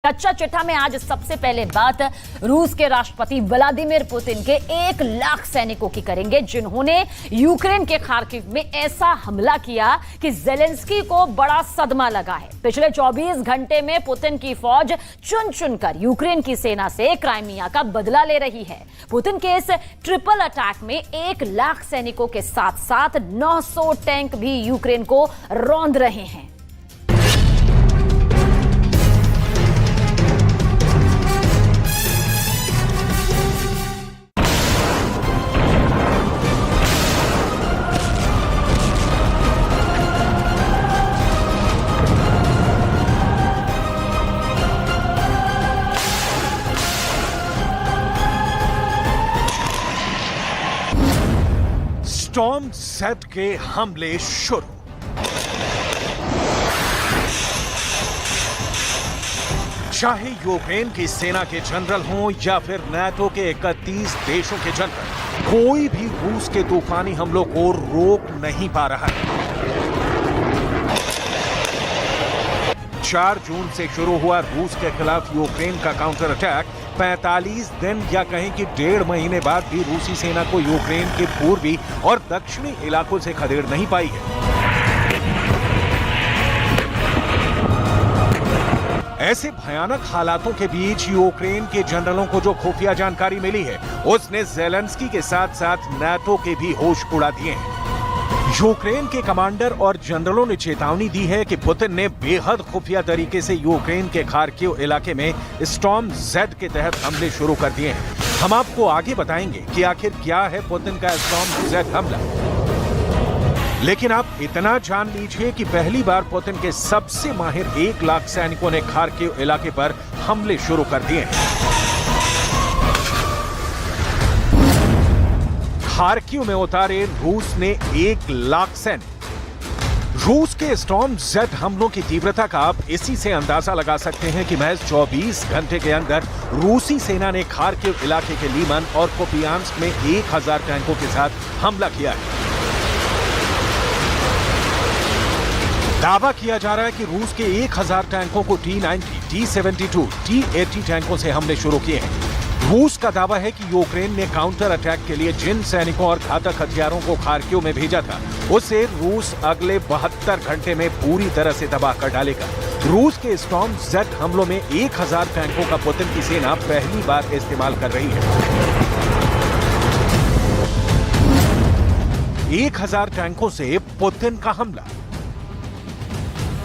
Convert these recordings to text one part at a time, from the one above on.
कच्चा चिट्ठा में आज सबसे पहले बात रूस के राष्ट्रपति व्लादिमीर पुतिन के 1 लाख सैनिकों की करेंगे, जिन्होंने यूक्रेन के खार्किव में ऐसा हमला किया कि जेलेंस्की को बड़ा सदमा लगा है। पिछले 24 घंटे में पुतिन की फौज चुन चुनकर यूक्रेन की सेना से क्राइमिया का बदला ले रही है। पुतिन के इस ट्रिपल अटैक में 1 लाख सैनिकों के साथ साथ 900 टैंक भी यूक्रेन को रौंद रहे हैं। स्टॉर्म ज़ेड के हमले शुरू। चाहे यूक्रेन की सेना के जनरल हों या फिर नाटो के 31 देशों के जनरल, कोई भी रूस के तूफानी हमलों को रोक नहीं पा रहा है। 4 जून से शुरू हुआ रूस के खिलाफ यूक्रेन का काउंटर अटैक 45 दिन या कहें कि 1.5 महीने बाद भी रूसी सेना को यूक्रेन के पूर्वी और दक्षिणी इलाकों से खदेड़ नहीं पाई है। ऐसे भयानक हालातों के बीच यूक्रेन के जनरलों को जो खुफिया जानकारी मिली है, उसने जेलेंस्की के साथ साथ नाटो के भी होश उड़ा दिए हैं। यूक्रेन के कमांडर और जनरलों ने चेतावनी दी है कि पुतिन ने बेहद खुफिया तरीके से यूक्रेन के खार्किव इलाके में स्टॉर्म ज़ेड के तहत हमले शुरू कर दिए हैं। हम आपको आगे बताएंगे कि आखिर क्या है पुतिन का स्टॉर्म ज़ेड हमला। लेकिन आप इतना जान लीजिए कि पहली बार पुतिन के सबसे माहिर 1 लाख सैनिकों ने खार्किव इलाके पर हमले शुरू कर दिए हैं। खार्किव में उतारे रूस ने 1 लाख सैनिक। रूस के स्टॉर्म ज़ेड हमलों की तीव्रता का आप इसी से अंदाजा लगा सकते हैं कि महज 24 घंटे के अंदर रूसी सेना ने खार्किव इलाके के लीमन और कुपियांस्क में 1000 टैंकों के साथ हमला किया है। दावा किया जा रहा है कि रूस के 1000 टैंकों को T-90, T-72, T-80 टैंकों से हमले शुरू किए हैं। रूस का दावा है कि यूक्रेन ने काउंटर अटैक के लिए जिन सैनिकों और घातक हथियारों को खार्किव में भेजा था, उसे रूस अगले 72 घंटे में पूरी तरह से तबाह कर डालेगा। रूस के स्टॉर्म ज़ेड हमलों में 1000 टैंकों का पुतिन की सेना पहली बार इस्तेमाल कर रही है। 1000 टैंकों से पुतिन का हमला।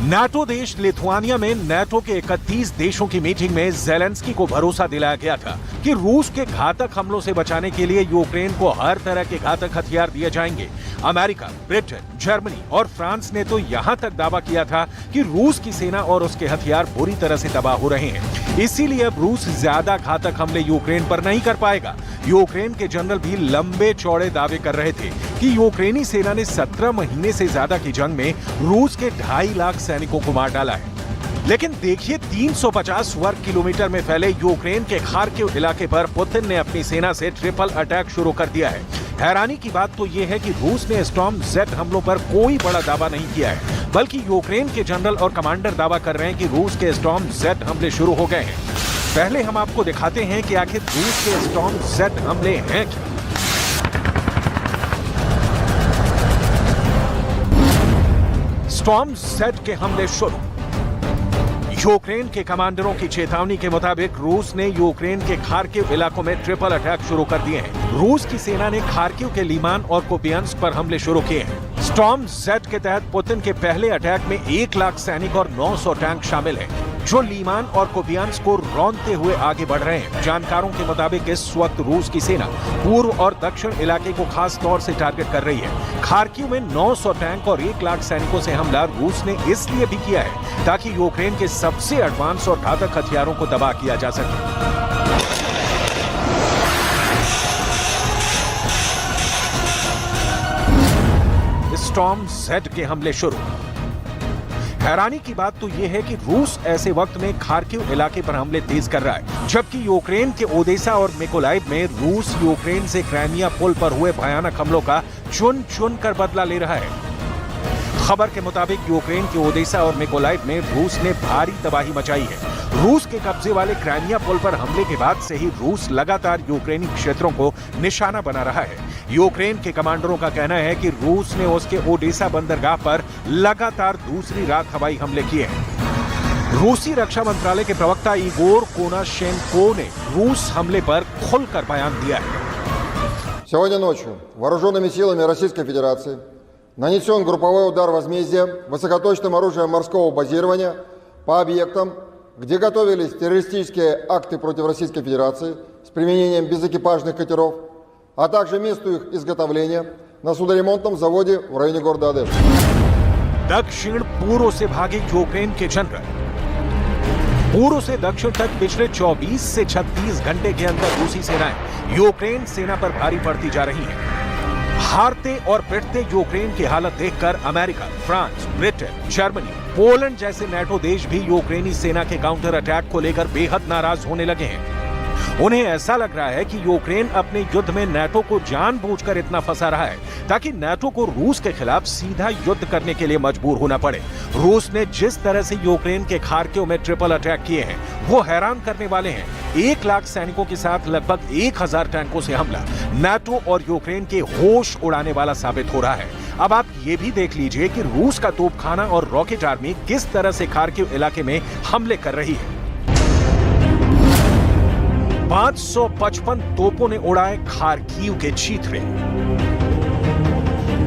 नाटो देश लिथुआनिया में नाटो के 31 देशों की मीटिंग में जेलेंस्की को भरोसा दिलाया गया था कि रूस के घातक हमलों से बचाने के लिए यूक्रेन को हर तरह के घातक हथियार दिए जाएंगे। अमेरिका, ब्रिटेन, जर्मनी और फ्रांस ने तो यहां तक दावा किया था कि रूस की सेना और उसके हथियार बुरी तरह से तबाह हो रहे हैं। इसीलिए अब रूस ज्यादा घातक हमले यूक्रेन पर नहीं कर पाएगा। यूक्रेन के जनरल भी लंबे चौड़े दावे कर रहे थे कि यूक्रेनी सेना ने 17 महीने से ज्यादा की जंग में रूस के 2.5 लाख सैनिकों को मार डाला है। लेकिन देखिए, 350 वर्ग किलोमीटर में फैले यूक्रेन के खार्किव इलाके पर पुतिन ने अपनी सेना से ट्रिपल अटैक शुरू कर दिया है। हैरानी की बात तो यह है कि रूस ने स्टॉर्म ज़ेड हमलों पर कोई बड़ा दावा नहीं किया है, बल्कि यूक्रेन के जनरल और कमांडर दावा कर रहे हैं कि रूस के स्टॉर्म ज़ेड हमले शुरू हो गए हैं। पहले हम आपको दिखाते हैं कि आखिर रूस के स्टॉर्म ज़ेड हमले हैं क्या। स्टॉर्म ज़ेड के हमले शुरू। यूक्रेन के कमांडरों की चेतावनी के मुताबिक रूस ने यूक्रेन के खार्किव इलाकों में ट्रिपल अटैक शुरू कर दिए हैं। रूस की सेना ने खार्किव के लीमान और कुपियांस्क पर हमले शुरू किए हैं। स्टॉर्म ज़ेड के तहत पुतिन के पहले अटैक में 1 लाख सैनिक और 900 टैंक शामिल हैं, जो लीमान और कुपियांस्क को रौंदते हुए आगे बढ़ रहे हैं। जानकारों के मुताबिक इस वक्त रूस की सेना पूर्व और दक्षिण इलाके को खास तौर से टारगेट कर रही है। खार्किव में 900 टैंक और 1 लाख सैनिकों से हमला रूस ने इसलिए भी किया है ताकि यूक्रेन के सबसे एडवांस और घातक हथियारों को तबाह किया जा सके। स्टॉर्म ज़ेड के हमले शुरू। हैरानी की बात तो यह है कि रूस ऐसे वक्त में खार्किव इलाके पर हमले तेज कर रहा है, जबकि यूक्रेन के ओडेसा और मिकोलाइव में रूस यूक्रेन से क्राइमिया पुल पर हुए भयानक हमलों का चुन चुन कर बदला ले रहा है। खबर के मुताबिक यूक्रेन के ओडेसा और मिकोलाइव में रूस ने भारी तबाही मचाई है। रूस के कब्जे वाले क्राइमिया पुल पर हमले के बाद से ही रूस लगातार यूक्रेनी क्षेत्रों को निशाना बना रहा है। यूक्रेन के कमांडरों का कहना है कि रूस ने उसके ओडेसा बंदरगाह पर लगातार दूसरी रात हवाई हमले किए हैं। रूसी रक्षा मंत्रालय के प्रवक्ता इगोर कोनाशेंको ने रूस हमले पर खुलकर बयान दिया है। Сегодня ночью вооруженными силами Российской Федерации нанесен групповой удар возмездия высокоточным оружием морского базирования по объектам, где готовились террористические акты против Российской Федерации с применением безэкипажных катеров, а также месту их изготовления на судоремонтном заводе в районе города Одесса. दक्षिण पूर्व से भागे यूक्रेन के जनरल। पूर्व से दक्षिण तक पिछले 24 से 36 घंटे के अंदर रूसी सेनाएं यूक्रेन सेना पर भारी पड़ती जा रही हैं। हारते और पिटते यूक्रेन की हालत देखकर America, France, Britain, Germany, Poland जैसे नेटो देश भी यूक्रेनी सेना के काउंटर अटैक को लेकर बेहद नाराज होने लगे हैं। उन्हें ऐसा लग रहा है कि यूक्रेन अपने युद्ध में नेटो को जानबूझकर इतना फंसा रहा है ताकि नेटो को रूस के खिलाफ सीधा युद्ध करने के लिए मजबूर होना पड़े। रूस ने जिस तरह से यूक्रेन के खार्किव में ट्रिपल अटैक किए हैं वो हैरान करने वाले हैं। 1 लाख सैनिकों के साथ लगभग 1000 टैंकों से हमला नेटो और यूक्रेन के होश उड़ाने वाला साबित हो रहा है। अब आप ये भी देख लीजिए कि रूस का तोपखाना और रॉकेट आर्मी किस तरह से खार्किव इलाके में हमले कर रही है। 555 तोपों ने उड़ाए खार्किव के चीथड़े।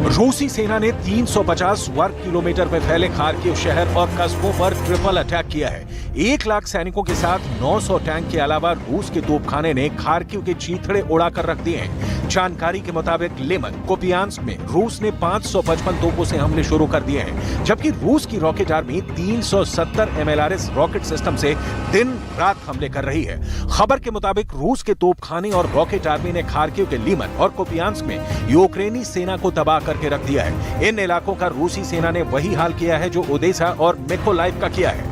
रूसी सेना ने 350 वर्ग किलोमीटर में फैले खार्किव शहर और कस्बों पर ट्रिपल अटैक किया है। 1 लाख सैनिकों के साथ 900 टैंक के अलावा रूस के तोपखाने ने खार्किव के चीथड़े उड़ाकर रख दिए हैं। जानकारी के मुताबिक लिमन, कुपियांस्क में रूस ने 555 तोपों से हमले शुरू कर दिए हैं, जबकि रूस की rocket army 370 MLRS rocket system से दिन रात हमले कर रही है। खबर के मुताबिक रूस के तोपखाने और रॉकेट आर्मी ने खार्किव के लिमन और कुपियांस्क में यूक्रेनी सेना को तबाह करके रख दिया है। इन इलाकों का रूसी सेना ने वही हाल किया है जो ओडेसा और मिकोलाइव का किया है।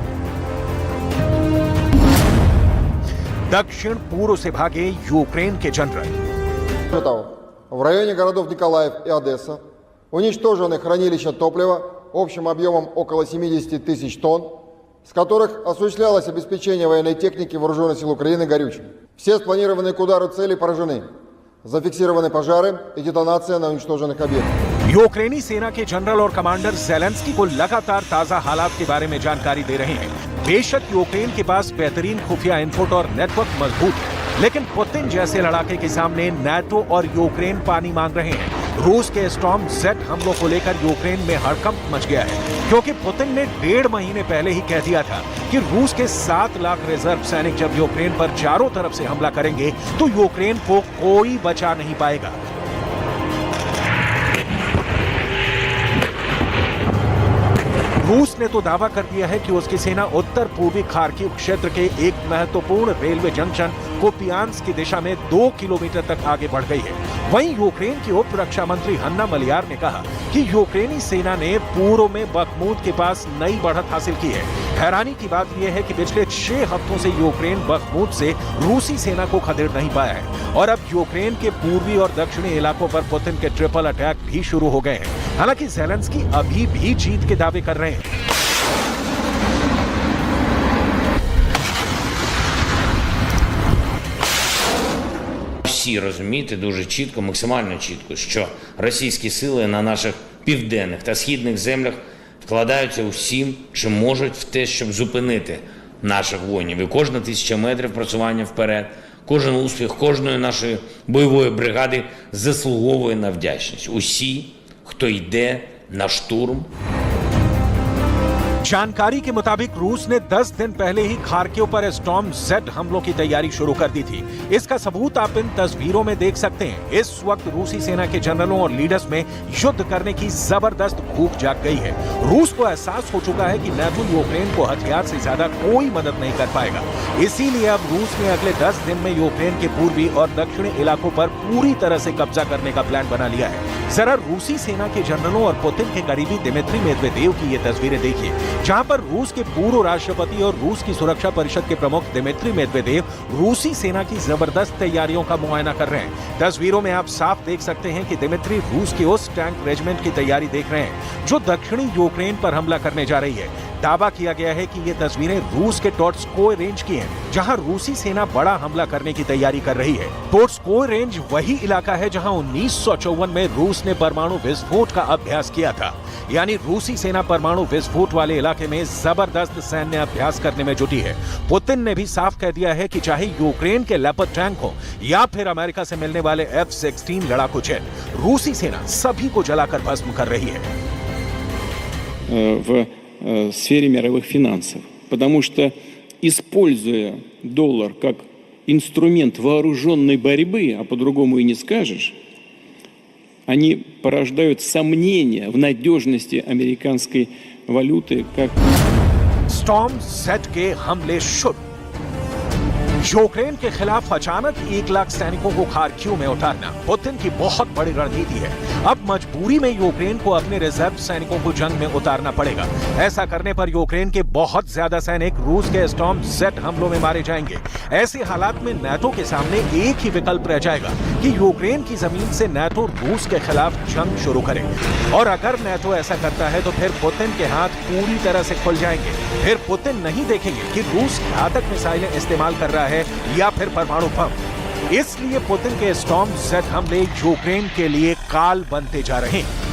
दक्षिण पूर्व से भागे यूक्रेन के जनरल। В районе городов Николаев и Одесса уничтожены хранилища топлива общим объемом около 70 тысяч тонн, с которых осуществлялось обеспечение военной техники вооруженных сил Украины горючим. Все спланированные к удару цели поражены. Зафиксированы пожары и детонация на уничтоженных объектах. यूक्रेनी सेना के जनरल और कमांडर ज़ेलेंस्की को लगातार ताजा हालात के बारे में जानकारी दे रहे हैं। बेशक यूक्रेन के पास बेहतरीन खुफिया इनपुट और नेटवर्क मजबूत है, लेकिन पुतिन जैसे लड़ाके के सामने नाटो और यूक्रेन पानी मांग रहे हैं। रूस के स्टॉर्म जेट हमलों को लेकर यूक्रेन में हड़कंप मच गया है, क्योंकि पुतिन ने 1.5 महीने पहले ही कह दिया था कि रूस के 7 लाख रिजर्व सैनिक जब यूक्रेन पर चारों तरफ से हमला करेंगे तो यूक्रेन को कोई बचा नहीं पाएगा। रूस ने तो दावा कर दिया है कि उसकी सेना उत्तर पूर्वी खार्किव क्षेत्र के एक महत्वपूर्ण रेलवे जंक्शन कुपियांस्क की दिशा में 2 किलोमीटर तक आगे बढ़ गई है। वहीं यूक्रेन की उप रक्षा मंत्री हन्ना मलियार ने कहा कि यूक्रेनी सेना ने पूर्व में बखमूत के पास नई बढ़त हासिल की है। हैरानी की बात यह है कि पिछले 6 हफ्तों से यूक्रेन बखमूत से रूसी सेना को खदेड़ नहीं पाया है और अब यूक्रेन के पूर्वी और दक्षिणी इलाकों पर पुतिन के ट्रिपल अटैक भी शुरू हो गए हैं। हालांकि ज़ेलेंस्की अभी भी जीत के दावे कर रहे हैं। Всі розуміти дуже чітко, максимально чітко, що російські сили на наших південних та східних землях вкладаються усім, чим можуть в те, щоб зупинити наших воїнів. І кожна 1000 метрів просування вперед, кожен успіх кожної нашої бойової бригади заслуговує на вдячність. Усі, хто йде на штурм. जानकारी के मुताबिक रूस ने 10 दिन पहले ही खार्किव पर स्टॉर्म जेड हमलों की तैयारी शुरू कर दी थी। इसका सबूत आप इन तस्वीरों में देख सकते हैं। इस वक्त रूसी सेना के जनरलों और लीडर्स में युद्ध करने की जबरदस्त भूख जाग गई है। रूस को एहसास हो चुका है कि नाटो यूक्रेन को हथियार से ज्यादा कोई मदद नहीं कर पाएगा। इसीलिए अब रूस ने अगले 10 दिन में यूक्रेन के पूर्वी और दक्षिणी इलाकों पर पूरी तरह से कब्जा करने का प्लान बना लिया है। जरा रूसी सेना के जनरलों और पुतिन के करीबी दिमित्री मेदवेदेव की ये तस्वीरें देखिए। जहां पर रूस के पूर्व राष्ट्रपति और रूस की सुरक्षा परिषद के प्रमुख दिमित्री मेदवेदेव रूसी सेना की जबरदस्त तैयारियों का मुआयना कर रहे हैं। तस्वीरों में आप साफ देख सकते हैं कि दिमित्री रूस के उस टैंक रेजिमेंट की तैयारी देख रहे हैं जो दक्षिणी यूक्रेन पर हमला करने जा रही है। दावा किया गया है कि ये तस्वीरें रूस के टोट्स्कोय रेंज की हैं, जहां रूसी सेना बड़ा हमला करने की तैयारी कर रही है। टोट्स्कोय रेंज वही इलाका है जहां 1954 में रूस ने परमाणु विस्फोट का अभ्यास किया था। यानी रूसी सेना परमाणु विस्फोट वाले इलाके में जबरदस्त सैन्य अभ्यास करने में जुटी है। पुतिन ने भी साफ कह दिया है कि चाहे यूक्रेन के लेपर्ड टैंक हो या फिर अमेरिका से मिलने वाले F-16 लड़ाकू जेट, रूसी सेना सभी को जलाकर भस्म कर रही है। В сфере мировых финансов, потому что, используя доллар как инструмент вооруженной борьбы, а по-другому и не скажешь, они порождают сомнения в надежности американской валюты как... स्टॉर्म Z के हमले शुरू। यूक्रेन के खिलाफ अचानक 1 लाख सैनिकों को खार्किव में उतारना पुतिन की बहुत बड़ी रणनीति है। अब मजबूरी में यूक्रेन को अपने रिजर्व सैनिकों को जंग में उतारना पड़ेगा। ऐसा करने पर यूक्रेन के बहुत ज्यादा सैनिक रूस के स्टॉर्म Z हमलों में मारे जाएंगे। ऐसे हालात में नाटो के सामने एक ही विकल्प रह जाएगा कि यूक्रेन की जमीन से नाटो रूस के खिलाफ जंग शुरू करे। और अगर नाटो ऐसा करता है तो फिर पुतिन के हाथ पूरी तरह से खुल जाएंगे। फिर पुतिन नहीं देखेंगे कि रूस घातक मिसाइलें इस्तेमाल कर रहा है या फिर परमाणु बम। इसलिए पुतिन के स्टॉर्म Z हमले यूक्रेन के लिए काल बनते जा रहे हैं।